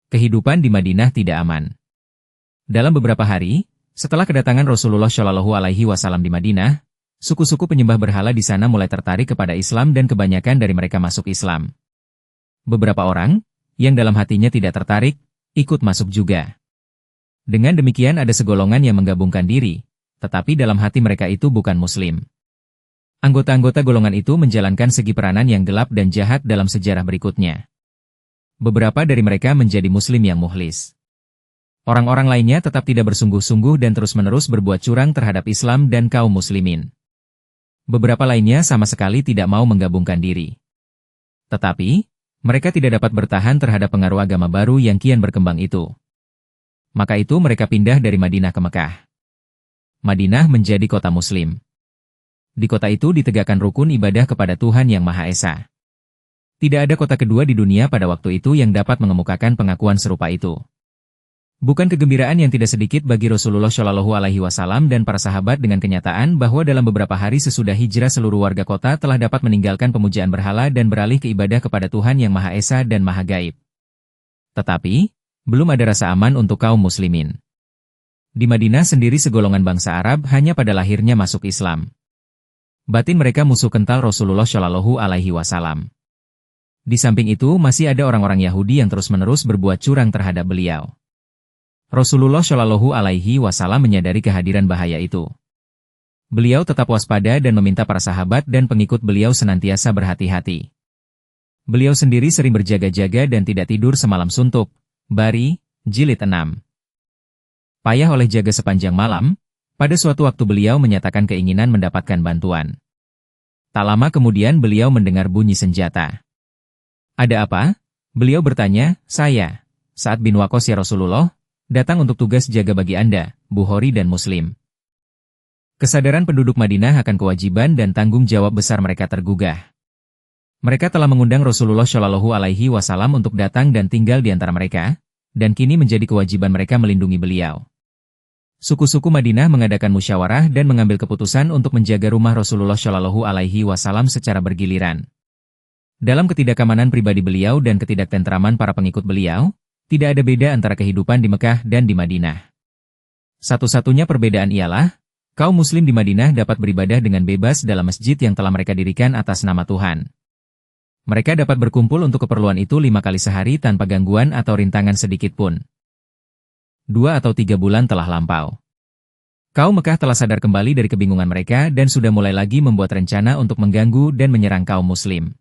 kehidupan di Madinah tidak aman. Dalam beberapa hari, setelah kedatangan Rasulullah Shallallahu Alaihi Wasallam di Madinah, suku-suku penyembah berhala di sana mulai tertarik kepada Islam dan kebanyakan dari mereka masuk Islam. Beberapa orang, yang dalam hatinya tidak tertarik, ikut masuk juga. Dengan demikian ada segolongan yang menggabungkan diri, tetapi dalam hati mereka itu bukan Muslim. Anggota-anggota golongan itu menjalankan segi peranan yang gelap dan jahat dalam sejarah berikutnya. Beberapa dari mereka menjadi Muslim yang mukhlis. Orang-orang lainnya tetap tidak bersungguh-sungguh dan terus-menerus berbuat curang terhadap Islam dan kaum muslimin. Beberapa lainnya sama sekali tidak mau menggabungkan diri. Tetapi, mereka tidak dapat bertahan terhadap pengaruh agama baru yang kian berkembang itu. Maka itu mereka pindah dari Madinah ke Mekah. Madinah menjadi kota muslim. Di kota itu ditegakkan rukun ibadah kepada Tuhan Yang Maha Esa. Tidak ada kota kedua di dunia pada waktu itu yang dapat mengemukakan pengakuan serupa itu. Bukan kegembiraan yang tidak sedikit bagi Rasulullah Shallallahu Alaihi Wasallam dan para sahabat dengan kenyataan bahwa dalam beberapa hari sesudah hijrah seluruh warga kota telah dapat meninggalkan pemujaan berhala dan beralih ke ibadah kepada Tuhan Yang Maha Esa dan Maha Gaib. Tetapi, belum ada rasa aman untuk kaum muslimin. Di Madinah sendiri segolongan bangsa Arab hanya pada lahirnya masuk Islam. Batin mereka musuh kental Rasulullah Shallallahu Alaihi Wasallam. Di samping itu masih ada orang-orang Yahudi yang terus-menerus berbuat curang terhadap beliau. Rasulullah Shallallahu Alaihi Wasallam menyadari kehadiran bahaya itu. Beliau tetap waspada dan meminta para sahabat dan pengikut beliau senantiasa berhati-hati. Beliau sendiri sering berjaga-jaga dan tidak tidur semalam suntuk. Bari, Jilid 6. Payah oleh jaga sepanjang malam, pada suatu waktu beliau menyatakan keinginan mendapatkan bantuan. Tak lama kemudian beliau mendengar bunyi senjata. Ada apa? Beliau bertanya, saya, Sa'ad bin Waqqas ya Rasulullah, datang untuk tugas jaga bagi Anda, Bukhari dan Muslim. Kesadaran penduduk Madinah akan kewajiban dan tanggung jawab besar mereka tergugah. Mereka telah mengundang Rasulullah Shallallahu Alaihi Wasallam untuk datang dan tinggal di antara mereka, dan kini menjadi kewajiban mereka melindungi beliau. Suku-suku Madinah mengadakan musyawarah dan mengambil keputusan untuk menjaga rumah Rasulullah Shallallahu Alaihi Wasallam secara bergiliran. Dalam ketidakkamanan pribadi beliau dan ketidaktentraman para pengikut beliau, tidak ada beda antara kehidupan di Mekah dan di Madinah. Satu-satunya perbedaan ialah, kaum muslim di Madinah dapat beribadah dengan bebas dalam masjid yang telah mereka dirikan atas nama Tuhan. Mereka dapat berkumpul untuk keperluan itu 5 kali sehari tanpa gangguan atau rintangan sedikit pun. 2 atau 3 bulan telah lampau. Kaum Mekah telah sadar kembali dari kebingungan mereka dan sudah mulai lagi membuat rencana untuk mengganggu dan menyerang kaum muslim.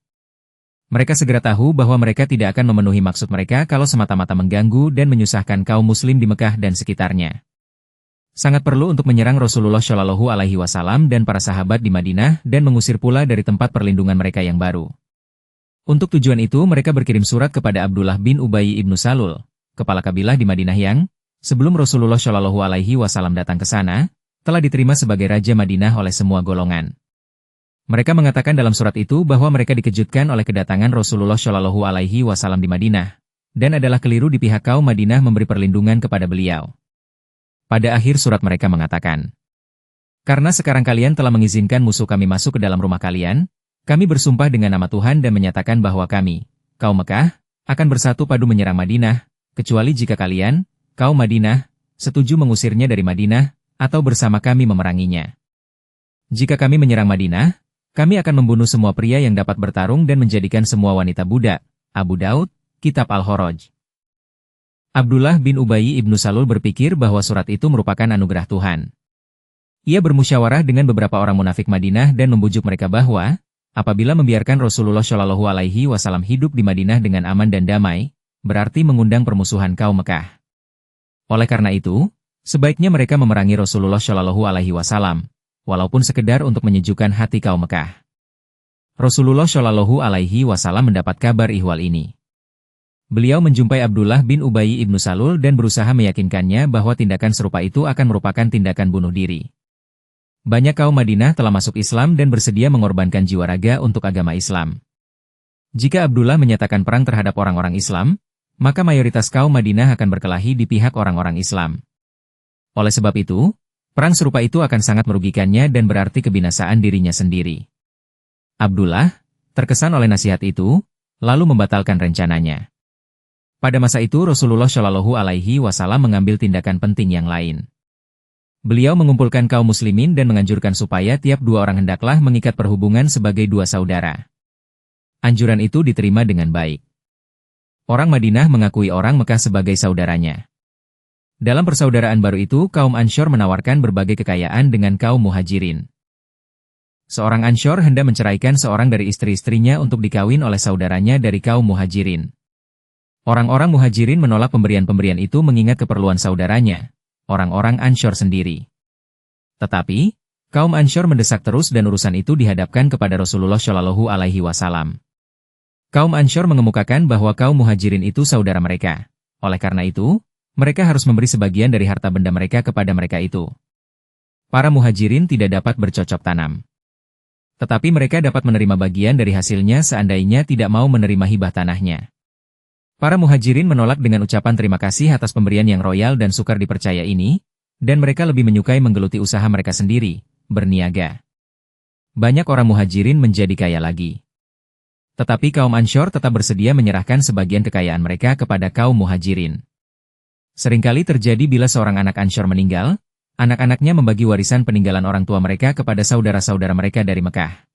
Mereka segera tahu bahwa mereka tidak akan memenuhi maksud mereka kalau semata-mata mengganggu dan menyusahkan kaum muslim di Mekah dan sekitarnya. Sangat perlu untuk menyerang Rasulullah Shallallahu Alaihi Wasallam dan para sahabat di Madinah dan mengusir pula dari tempat perlindungan mereka yang baru. Untuk tujuan itu mereka berkirim surat kepada Abdullah bin Ubay ibnu Salul, kepala kabilah di Madinah yang, sebelum Rasulullah Shallallahu Alaihi Wasallam datang ke sana, telah diterima sebagai Raja Madinah oleh semua golongan. Mereka mengatakan dalam surat itu bahwa mereka dikejutkan oleh kedatangan Rasulullah Shallallahu Alaihi Wasallam di Madinah, dan adalah keliru di pihak kaum Madinah memberi perlindungan kepada beliau. Pada akhir surat mereka mengatakan, karena sekarang kalian telah mengizinkan musuh kami masuk ke dalam rumah kalian, kami bersumpah dengan nama Tuhan dan menyatakan bahwa kami, kaum Mekah, akan bersatu padu menyerang Madinah, kecuali jika kalian, kaum Madinah, setuju mengusirnya dari Madinah, atau bersama kami memeranginya. Jika kami menyerang Madinah, kami akan membunuh semua pria yang dapat bertarung dan menjadikan semua wanita budak. Abu Daud, Kitab Al-Horoj. Abdullah bin Ubay ibnu Salul berpikir bahwa surat itu merupakan anugerah Tuhan. Ia bermusyawarah dengan beberapa orang munafik Madinah dan membujuk mereka bahwa, apabila membiarkan Rasulullah Shallallahu Alaihi Wasallam hidup di Madinah dengan aman dan damai, berarti mengundang permusuhan kaum Mekah. Oleh karena itu, sebaiknya mereka memerangi Rasulullah Shallallahu Alaihi Wasallam, walaupun sekedar untuk menyejukkan hati kaum Mekah. Rasulullah Shallallahu Alaihi Wasallam mendapat kabar ihwal ini. Beliau menjumpai Abdullah bin Ubay ibnu Salul dan berusaha meyakinkannya bahwa tindakan serupa itu akan merupakan tindakan bunuh diri. Banyak kaum Madinah telah masuk Islam dan bersedia mengorbankan jiwa raga untuk agama Islam. Jika Abdullah menyatakan perang terhadap orang-orang Islam, maka mayoritas kaum Madinah akan berkelahi di pihak orang-orang Islam. Oleh sebab itu, perang serupa itu akan sangat merugikannya dan berarti kebinasaan dirinya sendiri. Abdullah, terkesan oleh nasihat itu, lalu membatalkan rencananya. Pada masa itu Rasulullah Shallallahu Alaihi Wasallam mengambil tindakan penting yang lain. Beliau mengumpulkan kaum muslimin dan menganjurkan supaya tiap dua orang hendaklah mengikat perhubungan sebagai dua saudara. Anjuran itu diterima dengan baik. Orang Madinah mengakui orang Mekah sebagai saudaranya. Dalam persaudaraan baru itu, kaum Ansyar menawarkan berbagai kekayaan dengan kaum Muhajirin. Seorang Ansyar hendak menceraikan seorang dari istri-istrinya untuk dikawin oleh saudaranya dari kaum Muhajirin. Orang-orang Muhajirin menolak pemberian-pemberian itu mengingat keperluan saudaranya, orang-orang Ansyar sendiri. Tetapi, kaum Ansyar mendesak terus dan urusan itu dihadapkan kepada Rasulullah Shallallahu Alaihi Wasallam. Kaum Ansyar mengemukakan bahwa kaum Muhajirin itu saudara mereka. Oleh karena itu, mereka harus memberi sebagian dari harta benda mereka kepada mereka itu. Para Muhajirin tidak dapat bercocok tanam. Tetapi mereka dapat menerima bagian dari hasilnya seandainya tidak mau menerima hibah tanahnya. Para Muhajirin menolak dengan ucapan terima kasih atas pemberian yang royal dan sukar dipercaya ini, dan mereka lebih menyukai menggeluti usaha mereka sendiri, berniaga. Banyak orang Muhajirin menjadi kaya lagi. Tetapi kaum Ansyar tetap bersedia menyerahkan sebagian kekayaan mereka kepada kaum Muhajirin. Seringkali terjadi bila seorang anak Ansyar meninggal, anak-anaknya membagi warisan peninggalan orang tua mereka kepada saudara-saudara mereka dari Mekah.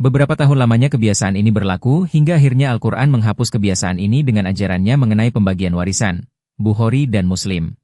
Beberapa tahun lamanya kebiasaan ini berlaku hingga akhirnya Al-Quran menghapus kebiasaan ini dengan ajarannya mengenai pembagian warisan, Bukhari dan Muslim.